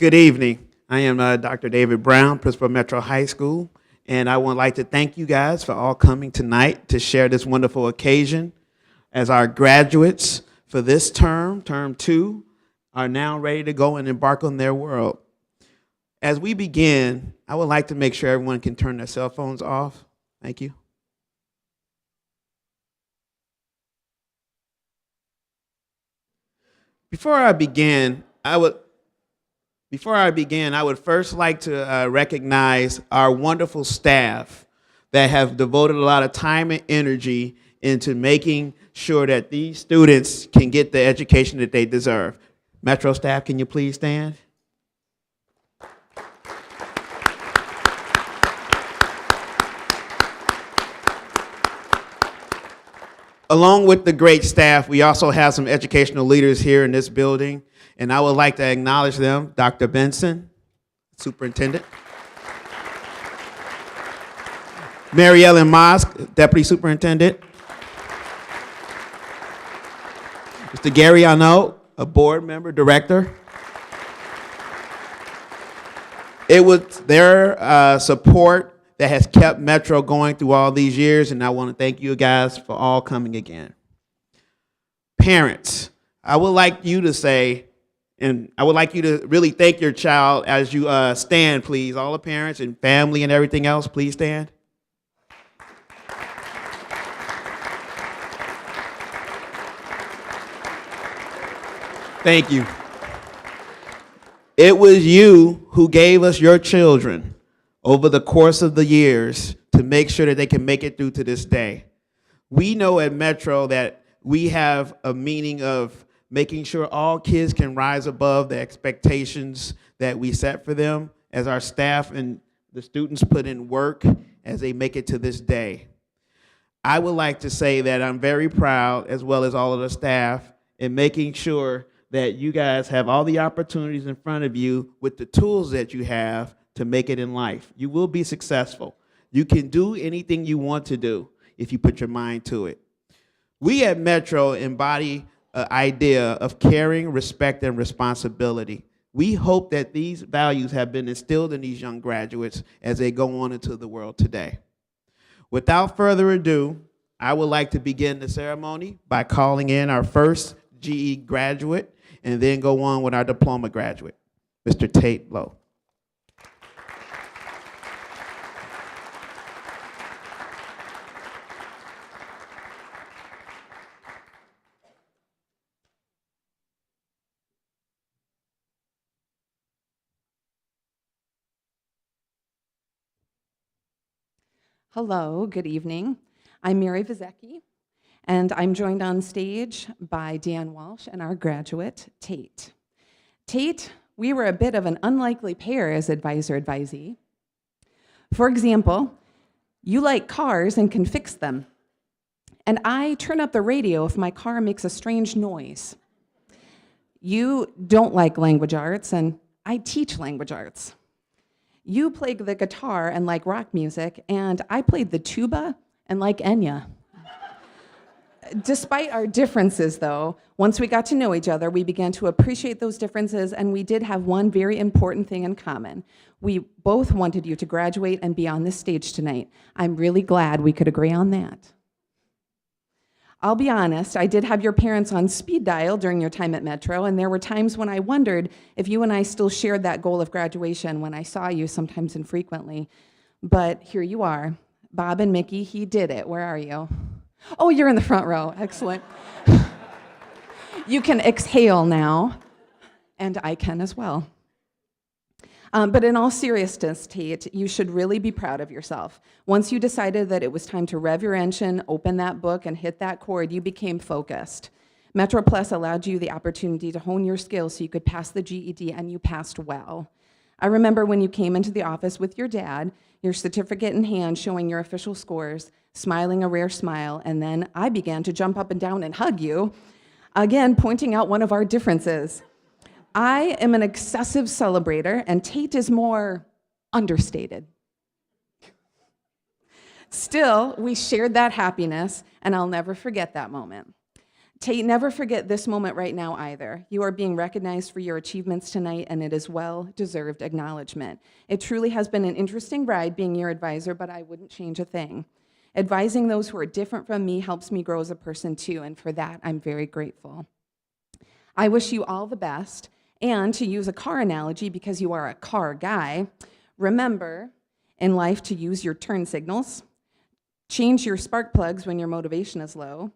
Good evening. I am Dr. David Brown, principal of Metro High School, and I would like to thank you guys for all coming tonight to share this wonderful occasion as our graduates for this term, term 2, are now ready to go and embark on their world. As we begin, I would like to make sure everyone can turn their cell phones off. Thank you. Before I begin, I would first like to recognize our wonderful staff that have devoted a lot of time and energy into making sure that these students can get the education that they deserve. Metro staff, can you please stand? Along with the great staff, we also have some educational leaders here in this building, and I would like to acknowledge them. Dr. Benson, Superintendent. Mary Ellen Mosk, Deputy Superintendent. Mr. Gary Arnault, a board member, director. It was their support that has kept Metro going through all these years, and I want to thank you guys for all coming again. Parents, I would like you to say, and I would like you to really thank your child as you stand, please. All the parents and family and everything else, please stand. Thank you. It was you who gave us your children over the course of the years to make sure that they can make it through to this day. We know at Metro that we have a meaning of making sure all kids can rise above the expectations that we set for them as our staff and the students put in work as they make it to this day. I would like to say that I'm very proud, as well as all of the staff, in making sure that you guys have all the opportunities in front of you with the tools that you have to make it in life. You will be successful. You can do anything you want to do if you put your mind to it. We at Metro embody an idea of caring, respect, and responsibility. We hope that these values have been instilled in these young graduates as they go on into the world today. Without further ado, I would like to begin the ceremony by calling in our first GE graduate and then go on with our diploma graduate, Mr. Tate Lowe. Hello, good evening. I'm Mary Vizecki, and I'm joined on stage by Dan Walsh and our graduate, Tate. Tate, we were a bit of an unlikely pair as advisor-advisee. For example, you like cars and can fix them, and I turn up the radio if my car makes a strange noise. You don't like language arts, and I teach language arts. You played the guitar and like rock music, and I played the tuba and like Enya. Despite our differences, though, once we got to know each other, we began to appreciate those differences, and we did have one very important thing in common. We both wanted you to graduate and be on this stage tonight. I'm really glad we could agree on that. I'll be honest, I did have your parents on speed dial during your time at Metro, and there were times when I wondered if you and I still shared that goal of graduation when I saw you sometimes infrequently. But here you are. Bob and Mickey, he did it. Where are you? Oh, you're in the front row. Excellent. You can exhale now, and I can as well. But in all seriousness, Tate, you should really be proud of yourself. Once you decided that it was time to rev your engine, open that book, and hit that chord, you became focused. Metro Plus allowed you the opportunity to hone your skills so you could pass the GED, and you passed well. I remember when you came into the office with your dad, your certificate in hand showing your official scores, smiling a rare smile, and then I began to jump up and down and hug you, again pointing out one of our differences. I am an excessive celebrator, and Tate is more understated. Still, we shared that happiness, and I'll never forget that moment. Tate, never forget this moment right now either. You are being recognized for your achievements tonight, and it is well-deserved acknowledgement. It truly has been an interesting ride being your advisor, but I wouldn't change a thing. Advising those who are different from me helps me grow as a person too, and for that, I'm very grateful. I wish you all the best, and to use a car analogy, because you are a car guy, remember in life to use your turn signals, change your spark plugs when your motivation is low,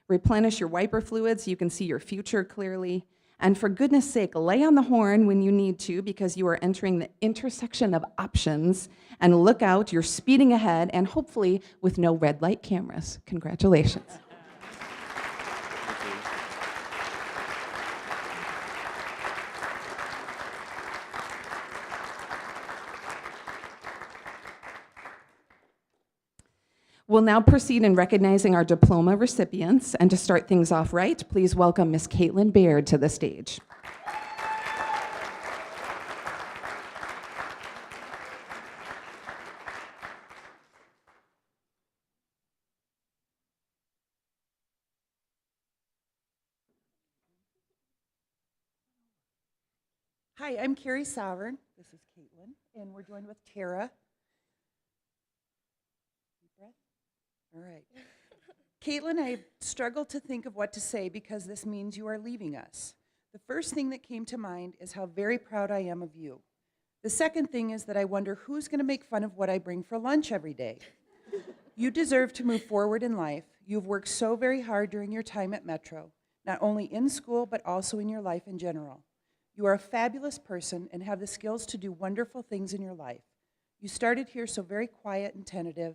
replenish your wiper fluids so you can see your future clearly, and for goodness sake, lay on the horn when you need to because you are entering the intersection of options, and look out, you're speeding ahead, and hopefully with no red light cameras. Congratulations. We'll now proceed in recognizing our diploma recipients, and to start things off right, please welcome Miss Caitlin Baird to the stage. Hi, I'm Carrie Sovereign. This is Caitlin, and we're joined with Tara. Deep breath. All right. Caitlin, I struggled to think of what to say because this means you are leaving us. The first thing that came to mind is how very proud I am of you. The second thing is that I wonder who's going to make fun of what I bring for lunch every day. You deserve to move forward in life. You've worked so very hard during your time at Metro, not only in school, but also in your life in general. You are a fabulous person and have the skills to do wonderful things in your life. You started here so very quiet and tentative.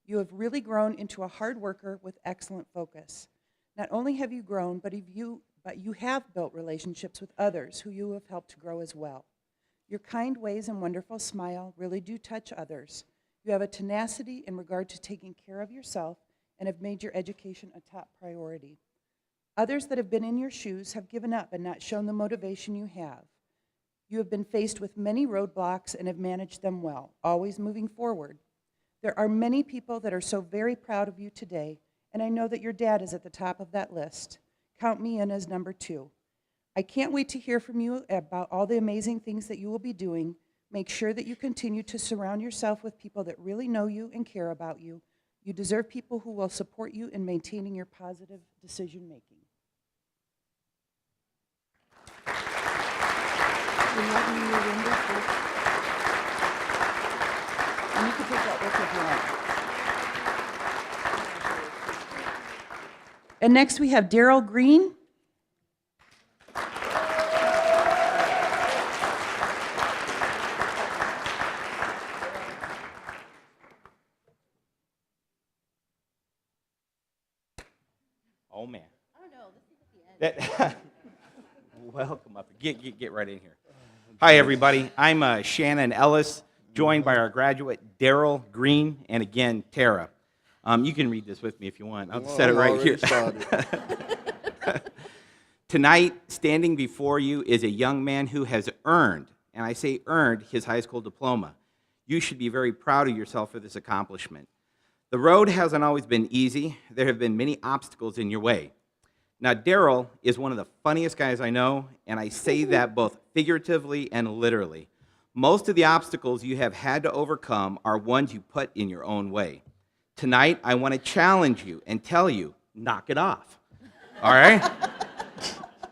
You have really grown into a hard worker with excellent focus. Not only have you grown, but you have built relationships with others who you have helped to grow as well. Your kind ways and wonderful smile really do touch others. You have a tenacity in regard to taking care of yourself and have made your education a top priority. Others that have been in your shoes have given up and not shown the motivation you have. You have been faced with many roadblocks and have managed them well, always moving forward. There are many people that are so very proud of you today, and I know that your dad is at the top of that list. Count me in as number 2. I can't wait to hear from you about all the amazing things that you will be doing. Make sure that you continue to surround yourself with people that really know you and care about you. You deserve people who will support you in maintaining your positive decision making. And you can take that with you if you want. And next we have Darryl Greene. Oh man. Oh no, this is at the end. Welcome up. Get right in here. Hi everybody. I'm Shannon Ellis, joined by our graduate Darryl Greene, and again Tara. You can read this with me if you want. I'll set it right here. Tonight, standing before you is a young man who has earned, and I say earned, his high school diploma. You should be very proud of yourself for this accomplishment. The road hasn't always been easy. There have been many obstacles in your way. Now, Darryl is one of the funniest guys I know, and I say that both figuratively and literally. Most of the obstacles you have had to overcome are ones you put in your own way. Tonight, I want to challenge you and tell you, knock it off, all right?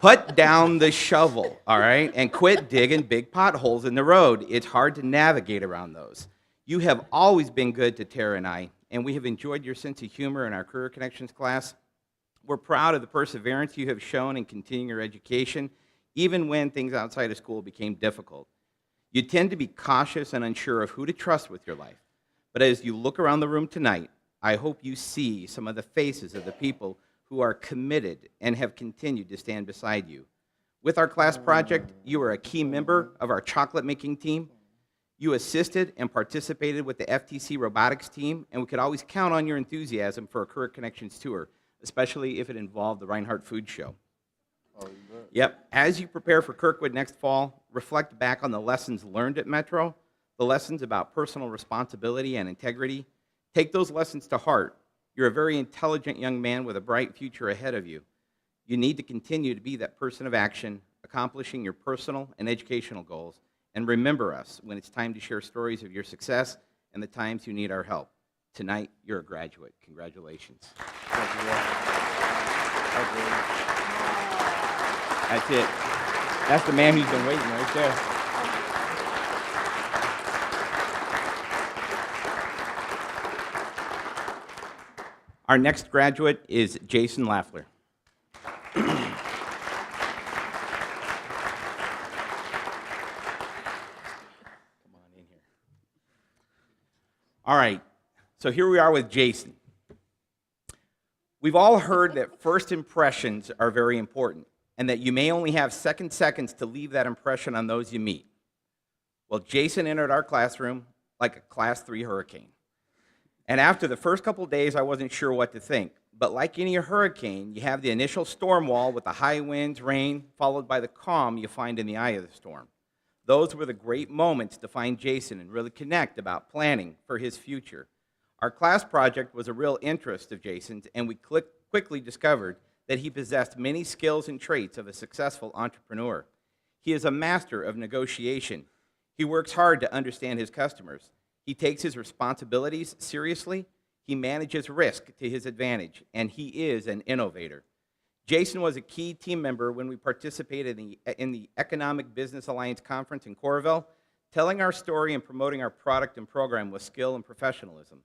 Put down the shovel, all right, and quit digging big potholes in the road. It's hard to navigate around those. You have always been good to Tara and I, and we have enjoyed your sense of humor in our Career Connections class. We're proud of the perseverance you have shown in continuing your education, even when things outside of school became difficult. You tend to be cautious and unsure of who to trust with your life. But as you look around the room tonight, I hope you see some of the faces of the people who are committed and have continued to stand beside you. With our class project, you are a key member of our chocolate making team. You assisted and participated with the FTC robotics team, and we could always count on your enthusiasm for a Career Connections tour, especially if it involved the Reinhardt Food Show. Oh, you bet. Yep. As you prepare for Kirkwood next fall, reflect back on the lessons learned at Metro, the lessons about personal responsibility and integrity. Take those lessons to heart. You're a very intelligent young man with a bright future ahead of you. You need to continue to be that person of action, accomplishing your personal and educational goals, and remember us when it's time to share stories of your success and the times you need our help. Tonight, you're a graduate. Congratulations. That's it. That's the man who's been waiting right there. Our next graduate is Jason Laffler. Come on in here. All right, so here we are with Jason. We've all heard that first impressions are very important and that you may only have seconds to leave that impression on those you meet. Well, Jason entered our classroom like a Class 3 hurricane. And after the first couple days, I wasn't sure what to think. But like any hurricane, you have the initial storm wall with the high winds, rain, followed by the calm you find in the eye of the storm. Those were the great moments to find Jason and really connect about planning for his future. Our class project was a real interest of Jason's, and we quickly discovered that he possessed many skills and traits of a successful entrepreneur. He is a master of negotiation. He works hard to understand his customers. He takes his responsibilities seriously, he manages risk to his advantage, and he is an innovator. Jason was a key team member when we participated in the Economic Business Alliance Conference in Coralville, telling our story and promoting our product and program with skill and professionalism.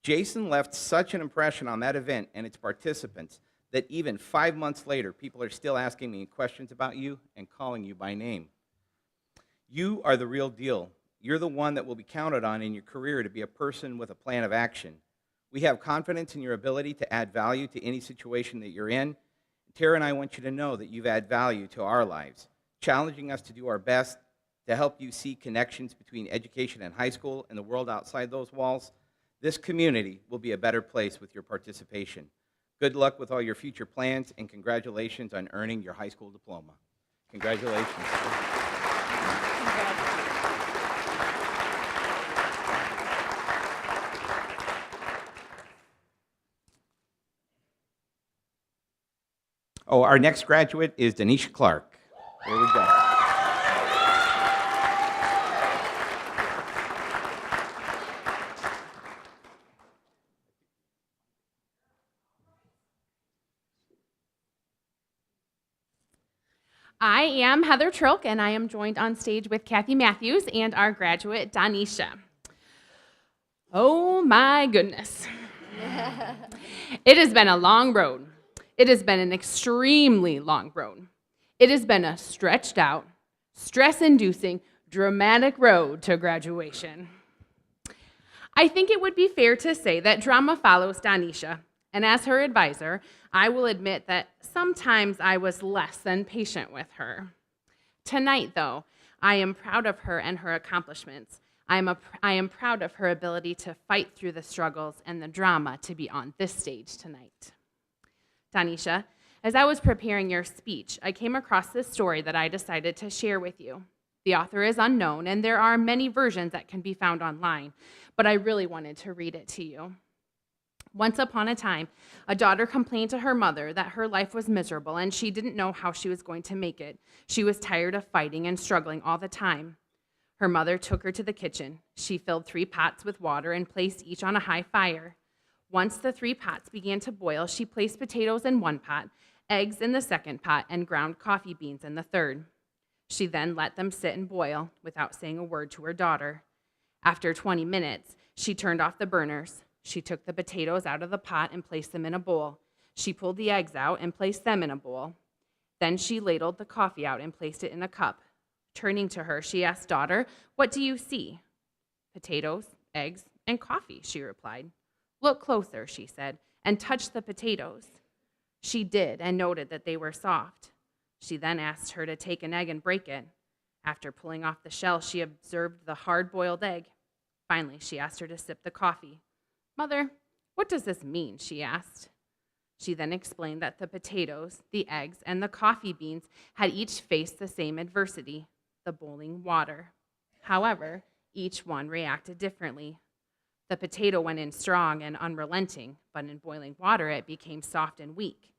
Jason left such an impression on that event and its participants that even 5 months later, people are still asking me questions about you and calling you by name. You are the real deal. You're the one that will be counted on in your career to be a person with a plan of action. We have confidence in your ability to add value to any situation that you're in. Tara and I want you to know that you've added value to our lives, challenging us to do our best to help you see connections between education and high school and the world outside those walls. This community will be a better place with your participation. Good luck with all your future plans, and congratulations on earning your high school diploma. Congratulations. Oh, our next graduate is Denisha Clark. There we go. I am Heather Troke, and I am joined on stage with Kathy Matthews and our graduate, Danisha. Oh my goodness. It has been a long road. It has been an extremely long road. It has been a stretched out, stress-inducing, dramatic road to graduation. I think it would be fair to say that drama follows Danisha, and as her advisor, I will admit that sometimes I was less than patient with her. Tonight, though, I am proud of her and her accomplishments. I am proud of her ability to fight through the struggles and the drama to be on this stage tonight. Danisha, as I was preparing your speech, I came across this story that I decided to share with you. The author is unknown, and there are many versions that can be found online, but I really wanted to read it to you. Once upon a time, a daughter complained to her mother that her life was miserable and she didn't know how she was going to make it. She was tired of fighting and struggling all the time. Her mother took her to the kitchen. She filled 3 pots with water and placed each on a high fire. Once the 3 pots began to boil, she placed potatoes in one pot, eggs in the second pot, and ground coffee beans in the third. She then let them sit and boil without saying a word to her daughter. After 20 minutes, she turned off the burners. She took the potatoes out of the pot and placed them in a bowl. She pulled the eggs out and placed them in a bowl. Then she ladled the coffee out and placed it in a cup. Turning to her, she asked, "Daughter, what do you see?" "Potatoes, eggs, and coffee," she replied. "Look closer," she said, "and touch the potatoes." She did and noted that they were soft. She then asked her to take an egg and break it. After pulling off the shell, she observed the hard-boiled egg. Finally, she asked her to sip the coffee. "Mother, what does this mean?" she asked. She then explained that the potatoes, the eggs, and the coffee beans had each faced the same adversity, the boiling water. However, each one reacted differently. The potato went in strong and unrelenting, but in boiling water it became soft and weak.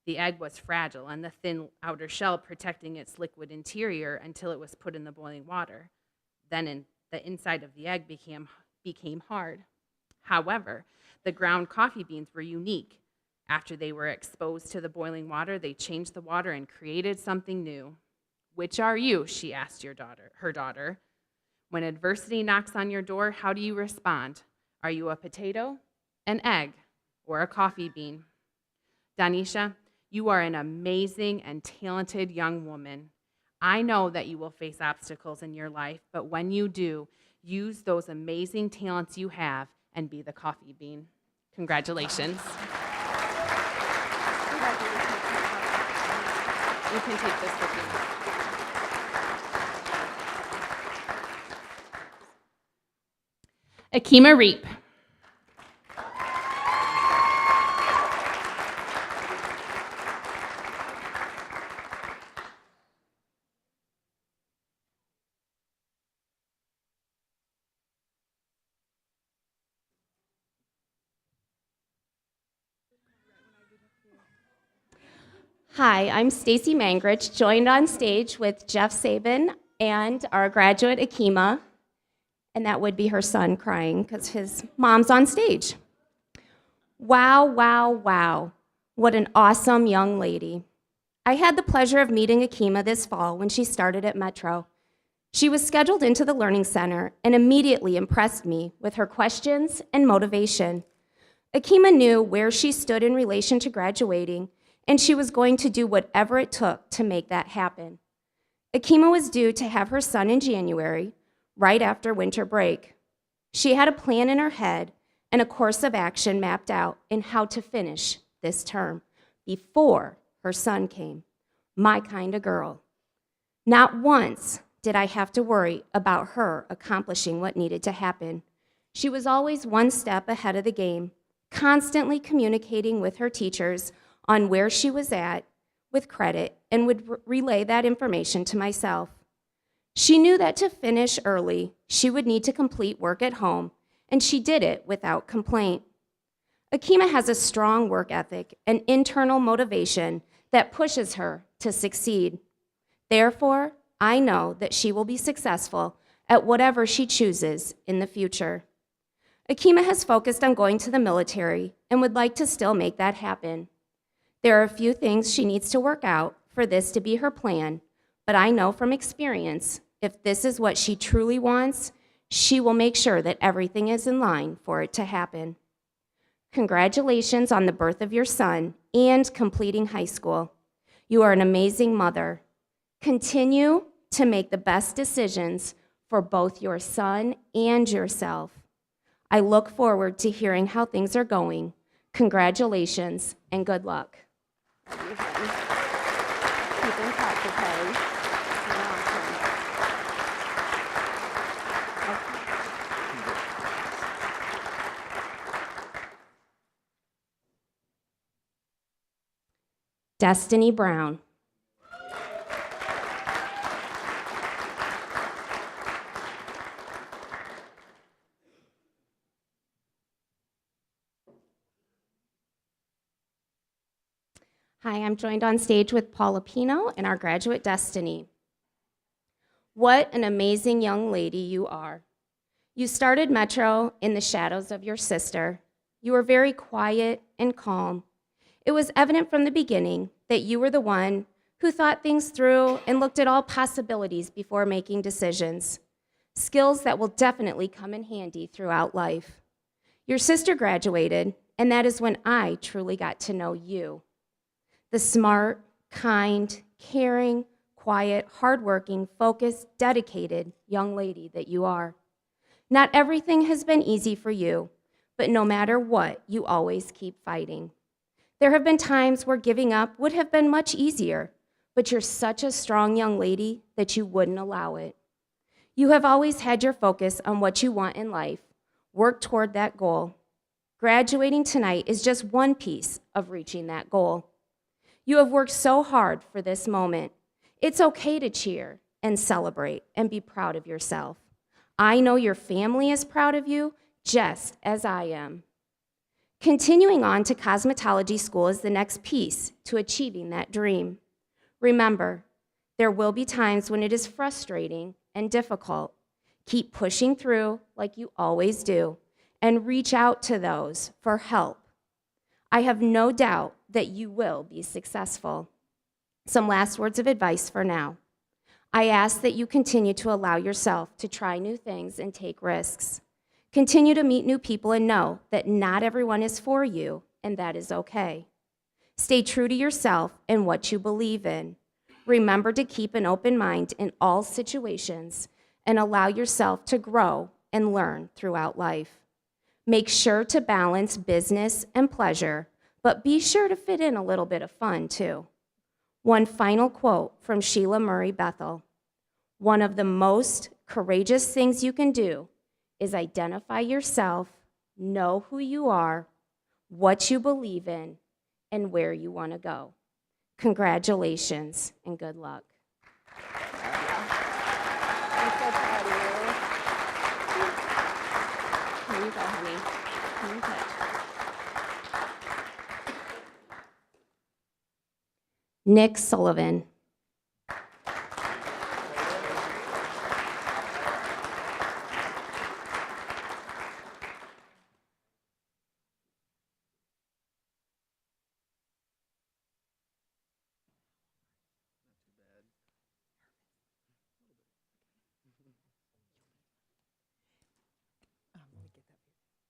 The egg was fragile and the thin outer shell protecting its liquid interior until it was put in the boiling water. Then the inside of the egg became hard. However, the ground coffee beans were unique. After they were exposed to the boiling water, they changed the water and created something new. Which are you? She asked her daughter. When adversity knocks on your door, how do you respond? Are you a potato, an egg, or a coffee bean? Danisha, you are an amazing and talented young woman. I know that you will face obstacles in your life, but when you do, use those amazing talents you have and be the coffee bean. Congratulations. You can take this with you. Akima Reap. Hi, I'm Stacey Manggretsch, joined on stage with Jeff Sabin and our graduate Akima, and that would be her son crying because his mom's on stage. Wow, wow, wow. What an awesome young lady. I had the pleasure of meeting Akima this fall when she started at Metro. She was scheduled into the Learning Center and immediately impressed me with her questions and motivation. Akima knew where she stood in relation to graduating, and she was going to do whatever it took to make that happen. Akima was due to have her son in January, right after winter break. She had a plan in her head and a course of action mapped out in how to finish this term before her son came. My kind of girl. Not once did I have to worry about her accomplishing what needed to happen. She was always one step ahead of the game, constantly communicating with her teachers on where she was at with credit and would relay that information to myself. She knew that to finish early, she would need to complete work at home, and she did it without complaint. Akima has a strong work ethic and internal motivation that pushes her to succeed. Therefore, I know that she will be successful at whatever she chooses in the future. Akima has focused on going to the military and would like to still make that happen. There are a few things she needs to work out for this to be her plan, but I know from experience, if this is what she truly wants, she will make sure that everything is in line for it to happen. Congratulations on the birth of your son and completing high school. You are an amazing mother. Continue to make the best decisions for both your son and yourself. I look forward to hearing how things are going. Congratulations and good luck. Keep in touch, okay? Destiny Brown. Hi, I'm joined on stage with Paula Pinot and our graduate Destiny. What an amazing young lady you are. You started Metro in the shadows of your sister. You were very quiet and calm. It was evident from the beginning that you were the one who thought things through and looked at all possibilities before making decisions, skills that will definitely come in handy throughout life. Your sister graduated, and that is when I truly got to know you. The smart, kind, caring, quiet, hardworking, focused, dedicated young lady that you are. Not everything has been easy for you, but no matter what, you always keep fighting. There have been times where giving up would have been much easier, but you're such a strong young lady that you wouldn't allow it. You have always had your focus on what you want in life. Work toward that goal. Graduating tonight is just one piece of reaching that goal. You have worked so hard for this moment. It's okay to cheer and celebrate and be proud of yourself. I know your family is proud of you just as I am. Continuing on to cosmetology school is the next piece to achieving that dream. Remember, there will be times when it is frustrating and difficult. Keep pushing through like you always do, and reach out to those for help. I have no doubt that you will be successful. Some last words of advice for now. I ask that you continue to allow yourself to try new things and take risks. Continue to meet new people and know that not everyone is for you, and that is okay. Stay true to yourself and what you believe in. Remember to keep an open mind in all situations and allow yourself to grow and learn throughout life. Make sure to balance business and pleasure, but be sure to fit in a little bit of fun too. One final quote from Sheila Murray Bethel. One of the most courageous things you can do is identify yourself, know who you are, what you believe in, and where you want to go. Congratulations and good luck. I'm so proud of you. Here you go, honey. Here you go. Nick Sullivan.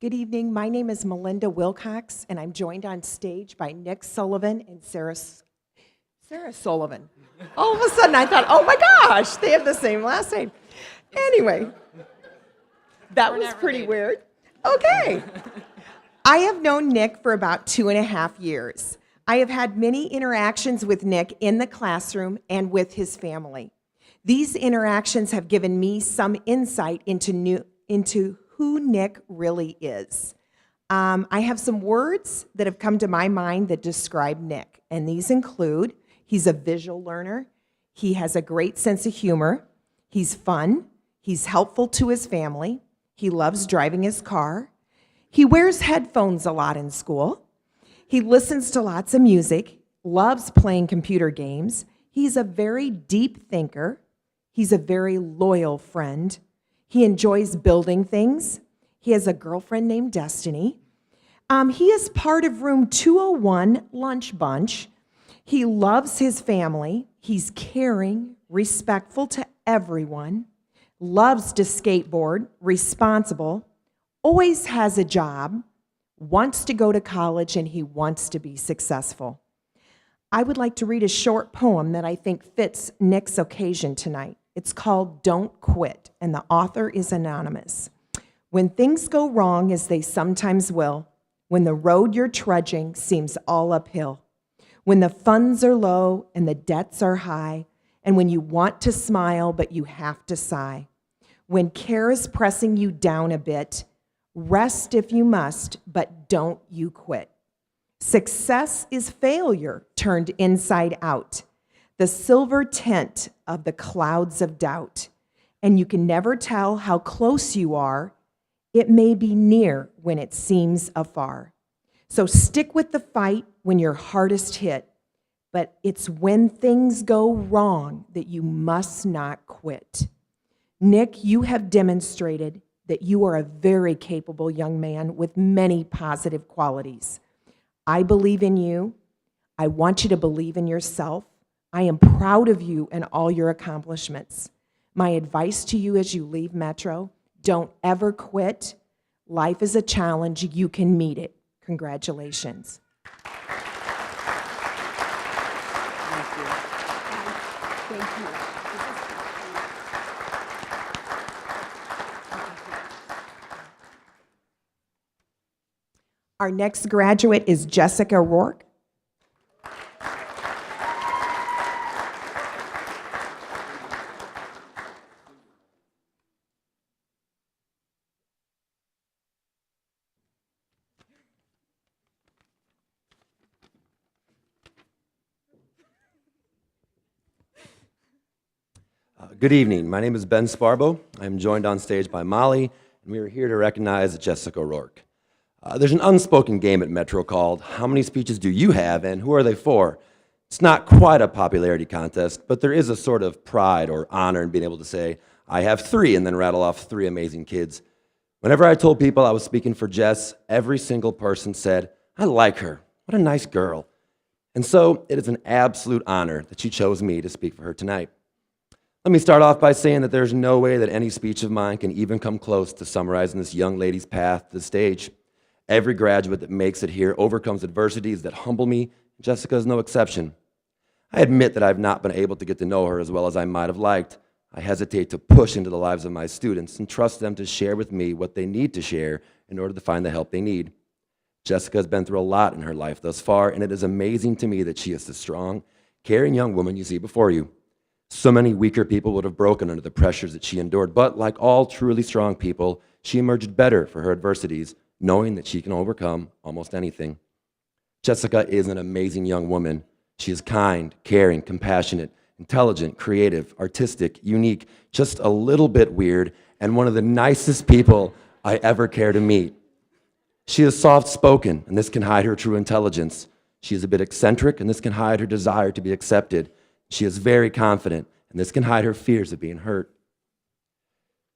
Good evening. My name is Melinda Wilcox, and I'm joined on stage by Nick Sullivan and Sarah Sullivan. All of a sudden, I thought, oh my gosh, they have the same last name. Anyway, that was pretty weird. Okay. I have known Nick for about 2.5 years. I have had many interactions with Nick in the classroom and with his family. These interactions have given me some insight into who Nick really is. I have some words that have come to my mind that describe Nick, and these include, he's a visual learner, he has a great sense of humor, he's fun, he's helpful to his family, he loves driving his car, he wears headphones a lot in school, he listens to lots of music, loves playing computer games, he's a very deep thinker, he's a very loyal friend, he enjoys building things. He has a girlfriend named Destiny. He is part of room 201 lunch bunch. He loves his family. He's caring, respectful to everyone, loves to skateboard, responsible, always has a job, wants to go to college, and he wants to be successful. I would like to read a short poem that I think fits Nick's occasion tonight. It's called Don't Quit, and the author is anonymous. When things go wrong, as they sometimes will, when the road you're trudging seems all uphill, when the funds are low and the debts are high, and when you want to smile but you have to sigh, when care is pressing you down a bit, rest if you must, but don't you quit. Success is failure turned inside out, the silver tint of the clouds of doubt, and you can never tell how close you are. It may be near when it seems afar. So stick with the fight when you're hardest hit, but it's when things go wrong that you must not quit. Nick, you have demonstrated that you are a very capable young man with many positive qualities. I believe in you. I want you to believe in yourself. I am proud of you and all your accomplishments. My advice to you as you leave Metro, don't ever quit. Life is a challenge. You can meet it. Congratulations. Thank you. Our next graduate is Jessica Roark. Good evening. My name is Ben Sparbo. I'm joined on stage by Molly, and we are here to recognize Jessica Roark. There's an unspoken game at Metro called How Many Speeches Do You Have and Who Are They For? It's not quite a popularity contest, but there is a sort of pride or honor in being able to say, I have 3, and then rattle off 3 amazing kids. Whenever I told people I was speaking for Jess, every single person said, I like her. What a nice girl. And so it is an absolute honor that she chose me to speak for her tonight. Let me start off by saying that there's no way that any speech of mine can even come close to summarizing this young lady's path to the stage. Every graduate that makes it here overcomes adversities that humble me. Jessica is no exception. I admit that I've not been able to get to know her as well as I might have liked. I hesitate to push into the lives of my students and trust them to share with me what they need to share in order to find the help they need. Jessica has been through a lot in her life thus far, and it is amazing to me that she is the strong, caring young woman you see before you. So many weaker people would have broken under the pressures that she endured, but like all truly strong people, she emerged better for her adversities, knowing that she can overcome almost anything. Jessica is an amazing young woman. She is kind, caring, compassionate, intelligent, creative, artistic, unique, just a little bit weird, and one of the nicest people I ever care to meet. She is soft-spoken, and this can hide her true intelligence. She is a bit eccentric, and this can hide her desire to be accepted. She is very confident, and this can hide her fears of being hurt.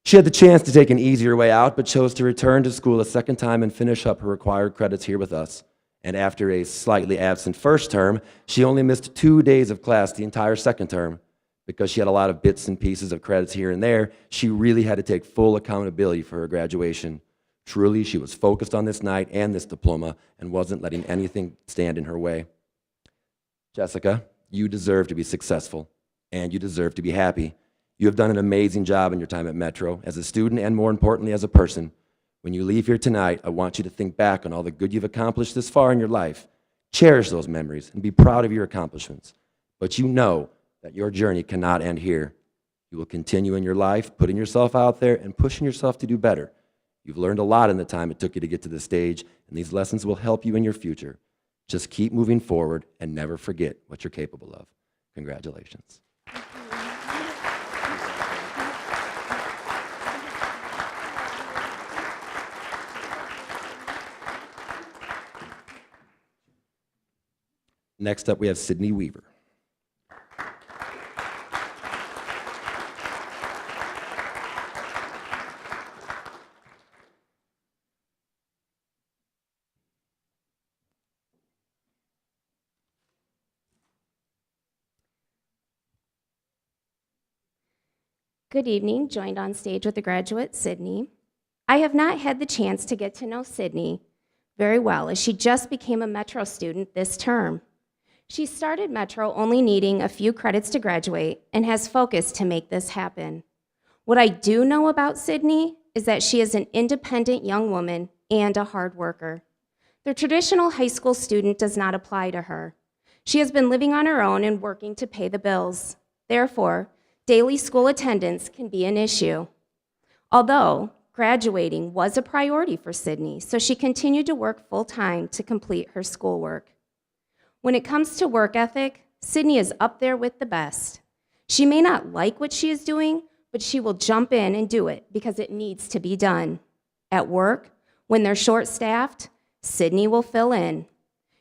She had the chance to take an easier way out, but chose to return to school a second time and finish up her required credits here with us. And after a slightly absent first term, she only missed 2 days of class the entire second term. Because she had a lot of bits and pieces of credits here and there, she really had to take full accountability for her graduation. Truly, she was focused on this night and this diploma and wasn't letting anything stand in her way. Jessica, you deserve to be successful, and you deserve to be happy. You have done an amazing job in your time at Metro, as a student and more importantly as a person. When you leave here tonight, I want you to think back on all the good you've accomplished this far in your life. Cherish those memories and be proud of your accomplishments. But you know that your journey cannot end here. You will continue in your life, putting yourself out there and pushing yourself to do better. You've learned a lot in the time it took you to get to this stage, and these lessons will help you in your future. Just keep moving forward and never forget what you're capable of. Congratulations. Next up, we have Sydney Weaver. Good evening, joined on stage with the graduate, Sydney. I have not had the chance to get to know Sydney very well, as she just became a Metro student this term. She started Metro only needing a few credits to graduate and has focused to make this happen. What I do know about Sydney is that she is an independent young woman and a hard worker. The traditional high school student does not apply to her. She has been living on her own and working to pay the bills. Therefore, daily school attendance can be an issue. Although graduating was a priority for Sydney, so she continued to work full-time to complete her schoolwork. When it comes to work ethic, Sydney is up there with the best. She may not like what she is doing, but she will jump in and do it because it needs to be done. At work, when they're short-staffed, Sydney will fill in.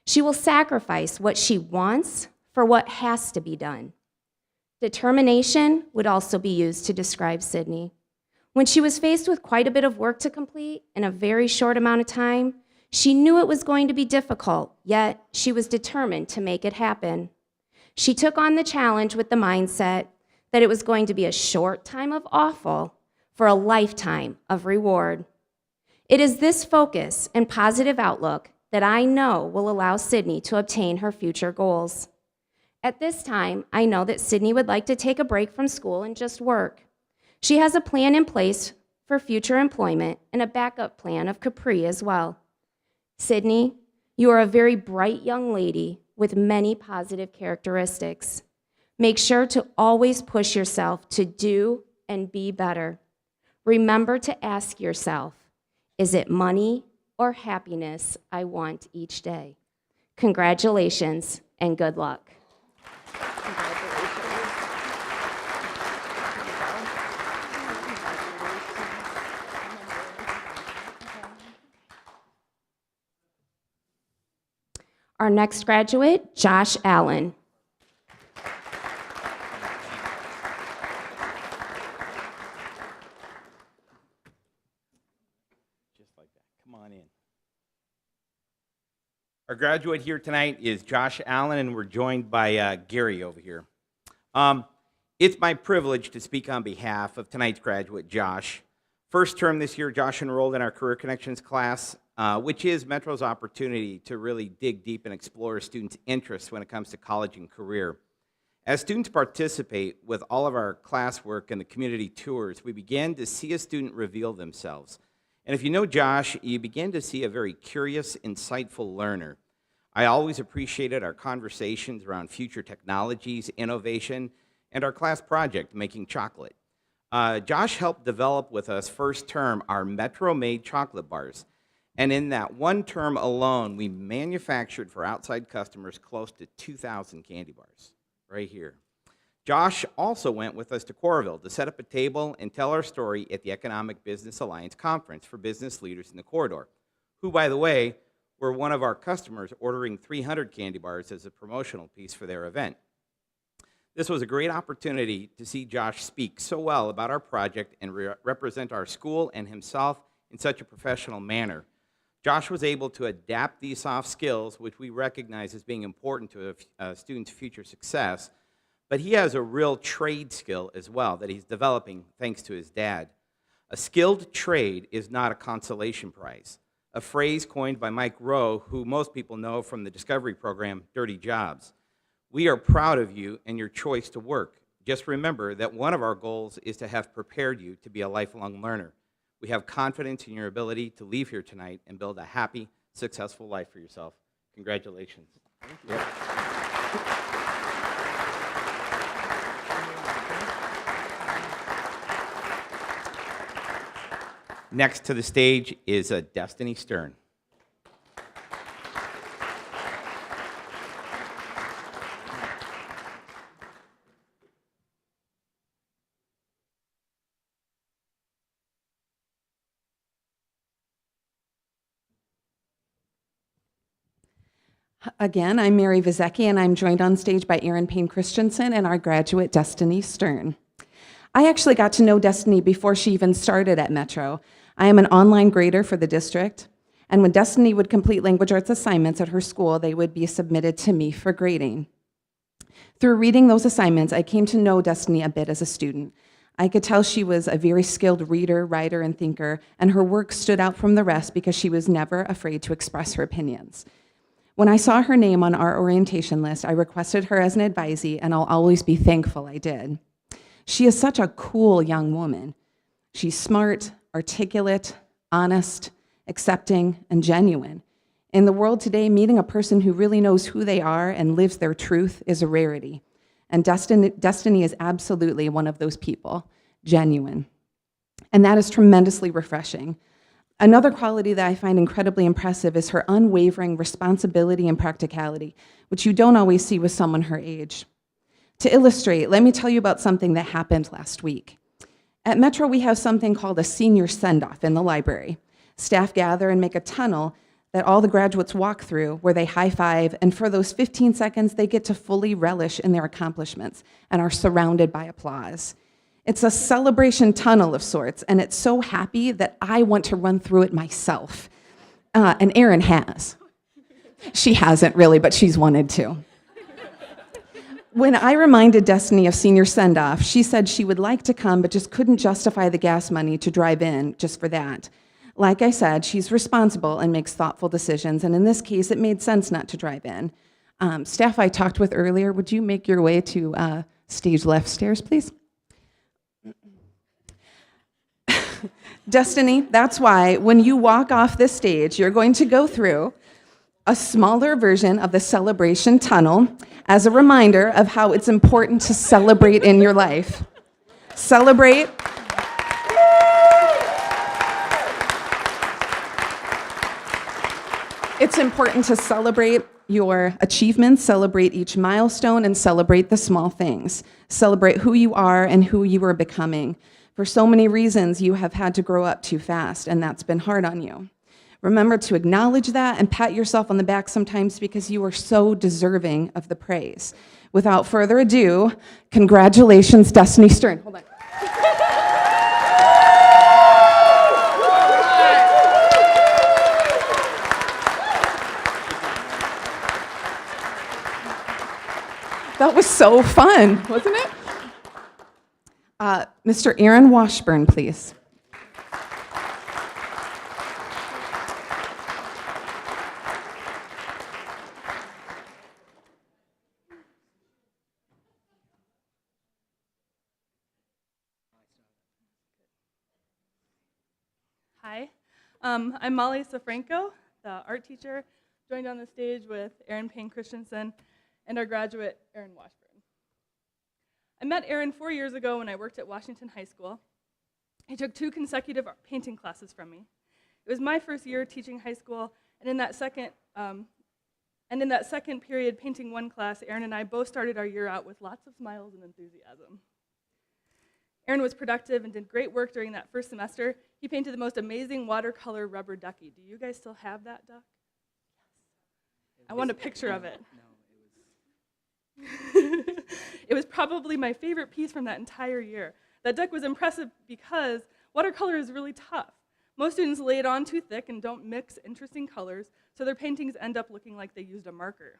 She will sacrifice what she wants for what has to be done. Determination would also be used to describe Sydney. When she was faced with quite a bit of work to complete in a very short amount of time, she knew it was going to be difficult, yet she was determined to make it happen. She took on the challenge with the mindset that it was going to be a short time of awful for a lifetime of reward. It is this focus and positive outlook that I know will allow Sydney to obtain her future goals. At this time, I know that Sydney would like to take a break from school and just work. She has a plan in place for future employment and a backup plan of Capri as well. Sydney, you are a very bright young lady with many positive characteristics. Make sure to always push yourself to do and be better. Remember to ask yourself, is it money or happiness I want each day? Congratulations and good luck. our next graduate, Josh Allen. Just like that. Come on in. Our graduate here tonight is Josh Allen, and we're joined by Gary over here. It's my privilege to speak on behalf of tonight's graduate, Josh. First term this year, Josh enrolled in our Career Connections class, which is Metro's opportunity to really dig deep and explore students' interests when it comes to college and career. As students participate with all of our classwork and the community tours, we begin to see a student reveal themselves. And if you know Josh, you begin to see a very curious, insightful learner. I always appreciated our conversations around future technologies, innovation, and our class project, making chocolate. Josh helped develop with us first term our Metro-made chocolate bars. And in that one term alone, we manufactured for outside customers close to 2,000 candy bars, right here. Josh also went with us to Coralville to set up a table and tell our story at the Economic Business Alliance Conference for business leaders in the corridor, who, by the way, were one of our customers ordering 300 candy bars as a promotional piece for their event. This was a great opportunity to see Josh speak so well about our project and represent our school and himself in such a professional manner. Josh was able to adapt these soft skills, which we recognize as being important to a student's future success, but he has a real trade skill as well that he's developing thanks to his dad. A skilled trade is not a consolation prize, a phrase coined by Mike Rowe, who most people know from the Discovery program, Dirty Jobs. We are proud of you and your choice to work. Just remember that one of our goals is to have prepared you to be a lifelong learner. We have confidence in your ability to leave here tonight and build a happy, successful life for yourself. Congratulations. Thank you. Next to the stage is Destiny Stern. Again, I'm Mary Vizecki, and I'm joined on stage by Erin Payne Christensen and our graduate, Destiny Stern. I actually got to know Destiny before she even started at Metro. I am an online grader for the district, and when Destiny would complete language arts assignments at her school, they would be submitted to me for grading. Through reading those assignments, I came to know Destiny a bit as a student. I could tell she was a very skilled reader, writer, and thinker, and her work stood out from the rest because she was never afraid to express her opinions. When I saw her name on our orientation list, I requested her as an advisee, and I'll always be thankful I did. She is such a cool young woman. She's smart, articulate, honest, accepting, and genuine. In the world today, meeting a person who really knows who they are and lives their truth is a rarity. And Destiny is absolutely one of those people, genuine. And that is tremendously refreshing. Another quality that I find incredibly impressive is her unwavering responsibility and practicality, which you don't always see with someone her age. To illustrate, let me tell you about something that happened last week. At Metro, we have something called a senior send-off in the library. Staff gather and make a tunnel that all the graduates walk through where they high-five, and for those 15 seconds, they get to fully relish in their accomplishments and are surrounded by applause. It's a celebration tunnel of sorts, and it's so happy that I want to run through it myself. And Erin has. She hasn't really, but she's wanted to. When I reminded Destiny of senior send-off, she said she would like to come, but just couldn't justify the gas money to drive in just for that. Like I said, she's responsible and makes thoughtful decisions, and in this case, it made sense not to drive in. Staff I talked with earlier, would you make your way to stage left stairs, please? Destiny, that's why when you walk off this stage, you're going to go through a smaller version of the celebration tunnel as a reminder of how it's important to celebrate in your life. Celebrate. It's important to celebrate your achievements, celebrate each milestone, and celebrate the small things. Celebrate who you are and who you are becoming. For so many reasons, you have had to grow up too fast, and that's been hard on you. Remember to acknowledge that and pat yourself on the back sometimes because you are so deserving of the praise. Without further ado, congratulations, Destiny Stern. Hold on. That was so fun, wasn't it? Mr. Aaron Washburn, please. Hi, I'm Molly Franco, the art teacher, joined on the stage with Erin Payne Christensen and our graduate, Aaron Washburn. I met Aaron 4 years ago when I worked at Washington High School. He took 2 consecutive painting classes from me. It was my first year teaching high school, and in that second period, painting 1 class, Aaron and I both started our year out with lots of smiles and enthusiasm. Aaron was productive and did great work during that first semester. He painted the most amazing watercolor rubber ducky. Do you guys still have that duck? Yes. I want a picture of it. It was probably my favorite piece from that entire year. That duck was impressive because watercolor is really tough. Most students lay it on too thick and don't mix interesting colors, so their paintings end up looking like they used a marker.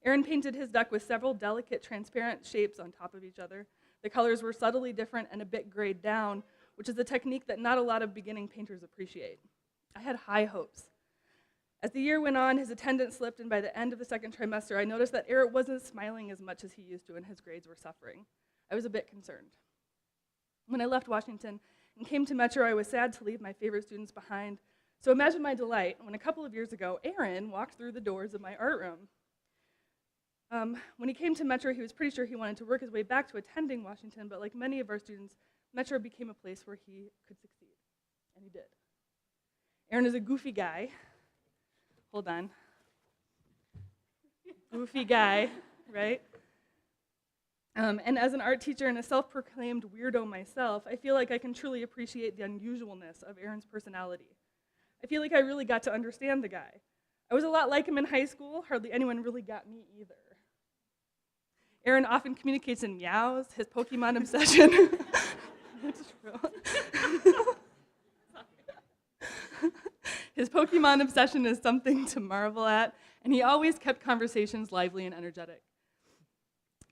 Aaron painted his duck with several delicate, transparent shapes on top of each other. The colors were subtly different and a bit grayed down, which is a technique that not a lot of beginning painters appreciate. I had high hopes. As the year went on, his attendance slipped, and by the end of the second trimester, I noticed that Aaron wasn't smiling as much as he used to, and his grades were suffering. I was a bit concerned. When I left Washington and came to Metro, I was sad to leave my favorite students behind. So imagine my delight when a couple of years ago, Aaron walked through the doors of my art room. When he came to Metro, he was pretty sure he wanted to work his way back to attending Washington, but like many of our students, Metro became a place where he could succeed, and he did. Aaron is a goofy guy. Hold on. Goofy guy, right? And as an art teacher and a self-proclaimed weirdo myself, I feel like I can truly appreciate the unusualness of Aaron's personality. I feel like I really got to understand the guy. I was a lot like him in high school. Hardly anyone really got me either. Aaron often communicates in meows, his Pokemon obsession. It's true. His Pokemon obsession is something to marvel at, and he always kept conversations lively and energetic.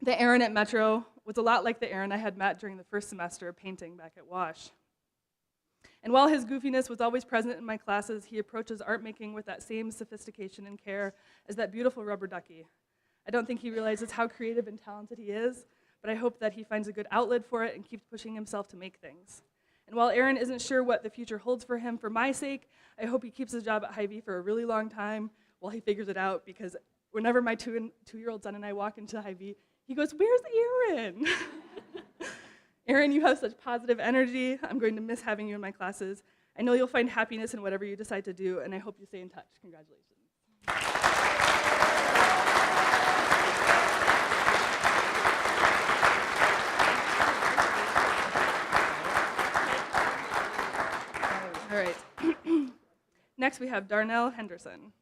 The Aaron at Metro was a lot like the Aaron I had met during the first semester of painting back at Wash. And while his goofiness was always present in my classes, he approaches art making with that same sophistication and care as that beautiful rubber ducky. I don't think he realizes how creative and talented he is, but I hope that he finds a good outlet for it and keeps pushing himself to make things. And while Aaron isn't sure what the future holds for him, for my sake, I hope he keeps his job at Hy-Vee for a really long time while he figures it out, because whenever my two-year-old son and I walk into Hy-Vee, he goes, "Where's Aaron?" Aaron, you have such positive energy. I'm going to miss having you in my classes. I know you'll find happiness in whatever you decide to do, and I hope you stay in touch. Congratulations. All right. Next, we have Darnell Henderson.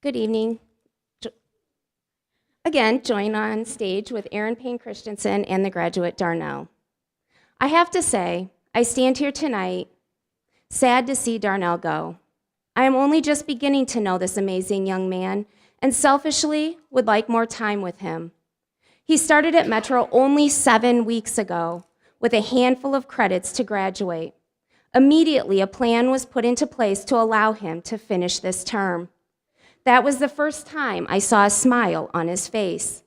Good evening. Again, join on stage with Erin Payne Christensen and the graduate Darnell. I have to say, I stand here tonight sad to see Darnell go. I am only just beginning to know this amazing young man and selfishly would like more time with him. He started at Metro only 7 weeks ago with a handful of credits to graduate. Immediately, a plan was put into place to allow him to finish this term. That was the first time I saw a smile on his face.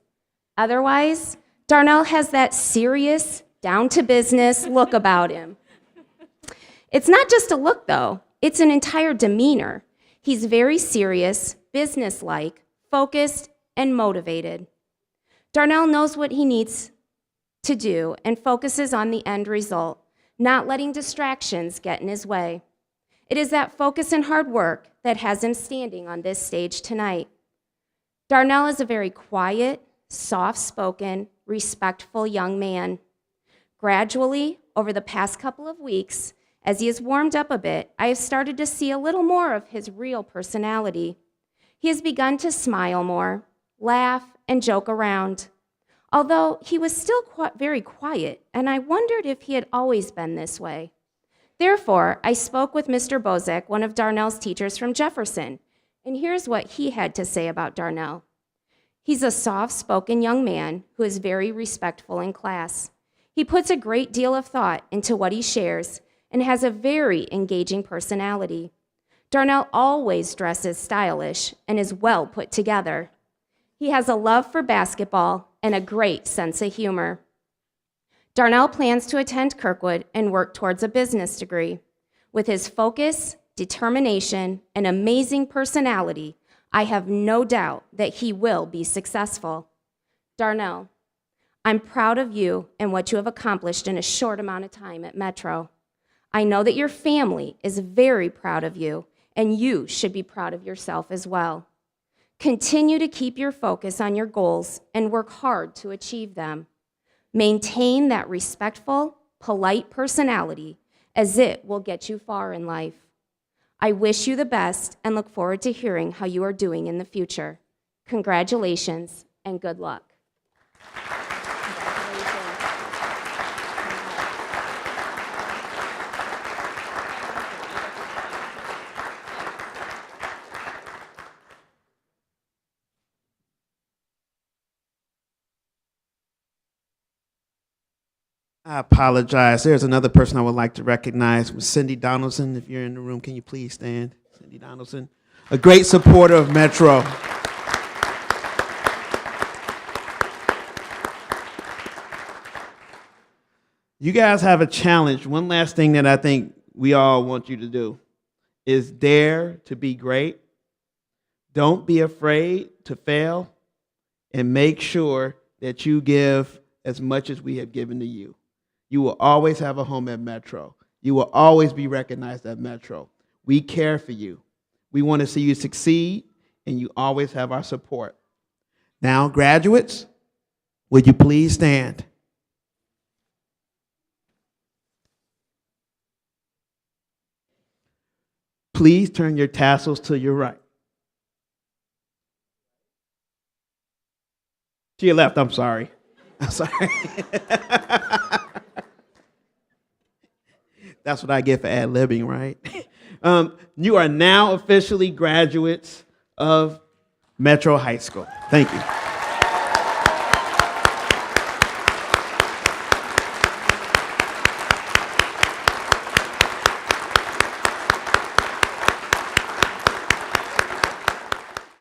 Otherwise, Darnell has that serious, down-to-business look about him. It's not just a look, though. It's an entire demeanor. He's very serious, businesslike, focused, and motivated. Darnell knows what he needs to do and focuses on the end result, not letting distractions get in his way. It is that focus and hard work that has him standing on this stage tonight. Darnell is a very quiet, soft-spoken, respectful young man. Gradually, over the past couple of weeks, as he has warmed up a bit, I have started to see a little more of his real personality. He has begun to smile more, laugh, and joke around. Although he was still very quiet, and I wondered if he had always been this way. Therefore, I spoke with Mr. Bozek, one of Darnell's teachers from Jefferson, and here's what he had to say about Darnell. He's a soft-spoken young man who is very respectful in class. He puts a great deal of thought into what he shares and has a very engaging personality. Darnell always dresses stylish and is well put together. He has a love for basketball and a great sense of humor. Darnell plans to attend Kirkwood and work towards a business degree. With his focus, determination, and amazing personality, I have no doubt that he will be successful. Darnell, I'm proud of you and what you have accomplished in a short amount of time at Metro. I know that your family is very proud of you, and you should be proud of yourself as well. Continue to keep your focus on your goals and work hard to achieve them. Maintain that respectful, polite personality, as it will get you far in life. I wish you the best and look forward to hearing how you are doing in the future. Congratulations and good luck. I apologize. There's another person I would like to recognize, Cindy Donaldson. If you're in the room, can you please stand? Cindy Donaldson, a great supporter of Metro. You guys have a challenge. One last thing that I think we all want you to do is dare to be great. Don't be afraid to fail, and make sure that you give as much as we have given to you. You will always have a home at Metro. You will always be recognized at Metro. We care for you. We want to see you succeed, and you always have our support. Now, graduates, would you please stand? Please turn your tassels to your right. To your left, I'm sorry. I'm sorry. That's what I get for ad-libbing, right? You are now officially graduates of Metro High School. Thank you.